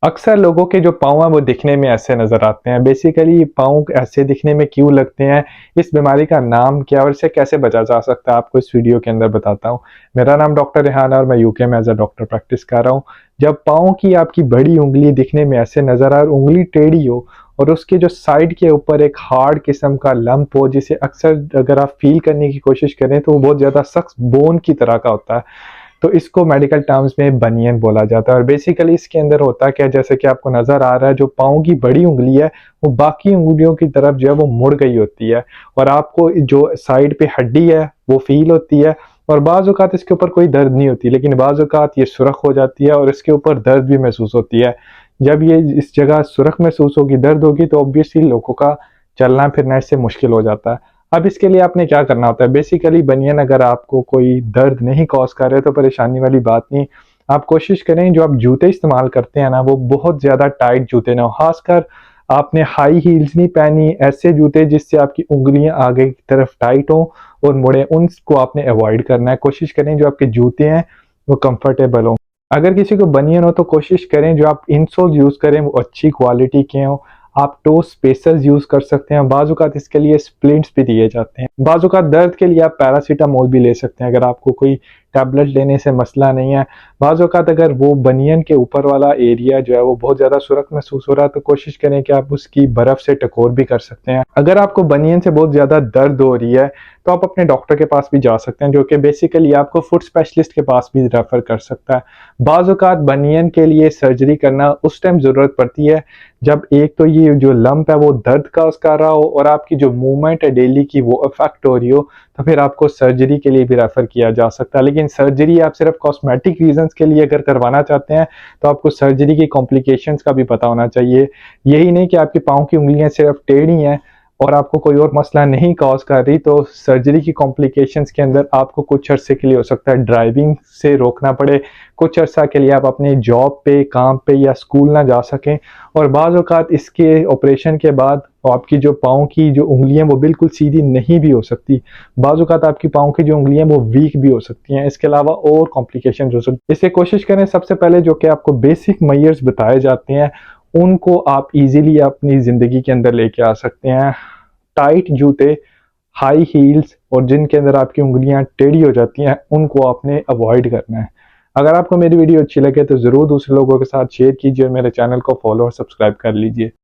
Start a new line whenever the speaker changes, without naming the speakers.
अक्सर लोगों के जो पाँव हैं वो दिखने में ऐसे नज़र आते हैं। बेसिकली पाँव ऐसे दिखने में क्यों लगते हैं, इस बीमारी का नाम क्या है और इससे कैसे बचा जा सकता है, आपको इस वीडियो के अंदर बताता हूँ। मेरा नाम डॉक्टर रेहान है और मैं यूके में एज़ अ डॉक्टर प्रैक्टिस कर रहा हूँ। जब पाँव की आपकी बड़ी उँगली दिखने में ऐसे नज़र आए और उँगली टेढ़ी हो और उसके जो साइड के ऊपर एक हार्ड किस्म का लंप हो, जिसे अक्सर अगर आप फ़ील करने की कोशिश करें तो वो बहुत ज़्यादा सख्त बोन की तरह का होता है। तो इसको मेडिकल टर्म्स में बनियन बोला जाता है और बेसिकली इसके अंदर होता क्या है, जैसे कि आपको नज़र आ रहा है, जो पाँव की बड़ी उँगली है वो बाकी उँगलियों की तरफ जो है वो मुड़ गई होती है और आपको जो साइड पे हड्डी है वो फ़ील होती है और बाज़ औक़ात इसके ऊपर कोई दर्द नहीं होती, लेकिन बाज़ औक़ात ये सुरख हो जाती है और इसके ऊपर दर्द भी महसूस होती है। जब ये इस जगह सुरख महसूस होगी, दर्द होगी, तो ऑब्वियसली लोगों का चलना फिरना इससे मुश्किल हो जाता है। अब इसके लिए आपने क्या करना होता है, बेसिकली बनियन अगर आपको कोई दर्द नहीं कॉज़ कर रहे तो परेशानी वाली बात नहीं। आप कोशिश करें जो आप जूते इस्तेमाल करते हैं ना, वो बहुत ज़्यादा टाइट जूते ना हो। ख़ासकर आपने हाई हील्स नहीं पहनी, ऐसे जूते जिससे आपकी उँगलियाँ आगे की तरफ टाइट हों और मुड़ें, उनको आपने अवॉइड करना है। कोशिश करें जो आपके जूते हैं वो कंफर्टेबल हों। अगर किसी को बनियन हो तो कोशिश करें जो आप इनसोल यूज़ करें वो अच्छी क्वालिटी के हों। आप टो स्पेसर्स यूज़ कर सकते हैं, बाज़ औक़ात इसके लिए स्प्लिंट्स भी दिए जाते हैं। बाज़ औक़ात दर्द के लिए आप पैरासिटामोल भी ले सकते हैं, अगर आपको कोई टैबलेट लेने से मसला नहीं है। बाज़ औक़ात अगर वो बनियन के ऊपर वाला एरिया जो है वो बहुत ज़्यादा सुरख महसूस हो रहा है तो कोशिश करें कि आप उसकी बर्फ़ से टकोर भी कर सकते हैं। अगर आपको बनियन से बहुत ज़्यादा दर्द हो रही है तो आप अपने डॉक्टर के पास भी जा सकते हैं, जो कि बेसिकली आपको फुट स्पेशलिस्ट के पास भी रेफ़र कर सकता है। बाज़ औक़ात बनियन के लिए सर्जरी करना उस टाइम ज़रूरत पड़ती है जब एक तो ये जो लंप है वो दर्द कॉज़ कर रहा हो और आपकी जो मूवमेंट है डेली की वो अफ़ेक्ट हो रही हो, तो फिर आपको सर्जरी के लिए भी रेफ़र किया जा सकता है। लेकिन सर्जरी आप सिर्फ़ कॉस्मेटिक रीज़न्स के लिए अगर करवाना चाहते हैं तो आपको सर्जरी की कॉम्प्लिकेशंस का भी पता होना चाहिए। यही नहीं कि आपकी पाँव की उँगलियाँ सिर्फ़ टेढ़ी हैं और आपको कोई और मसला नहीं कॉज़ कर रही, तो सर्जरी की कॉम्प्लिकेशंस के अंदर आपको कुछ अरसे के लिए हो सकता है ड्राइविंग से रोकना पड़े, कुछ अर्सा के लिए आप अपने जॉब पे, काम पे या स्कूल ना जा सकें और बाज़ औक़ात इसके ऑपरेशन के बाद आपकी जो पाँव की जो उँगलियाँ वो बिल्कुल सीधी नहीं भी हो सकती। बाज़ औक़ात आपकी पाँव की जो उँगलियाँ वो वीक भी हो सकती हैं। इसके अलावा और कॉम्प्लिकेशंस हो सकती हैं। इसलिए कोशिश करें सबसे पहले जो कि आपको बेसिक मेजर्स बताए जाते हैं, उनको आप ईज़िली अपनी ज़िंदगी के अंदर लेके आ सकते हैं। टाइट जूते, हाई हील्स और जिनके अंदर आपकी उँगलियाँ टेढ़ी हो जाती हैं, उनको आपने अवॉइड करना है। अगर आपको मेरी वीडियो अच्छी लगे तो ज़रूर दूसरे लोगों के साथ शेयर कीजिए और मेरे चैनल को फॉलो और सब्सक्राइब कर लीजिए।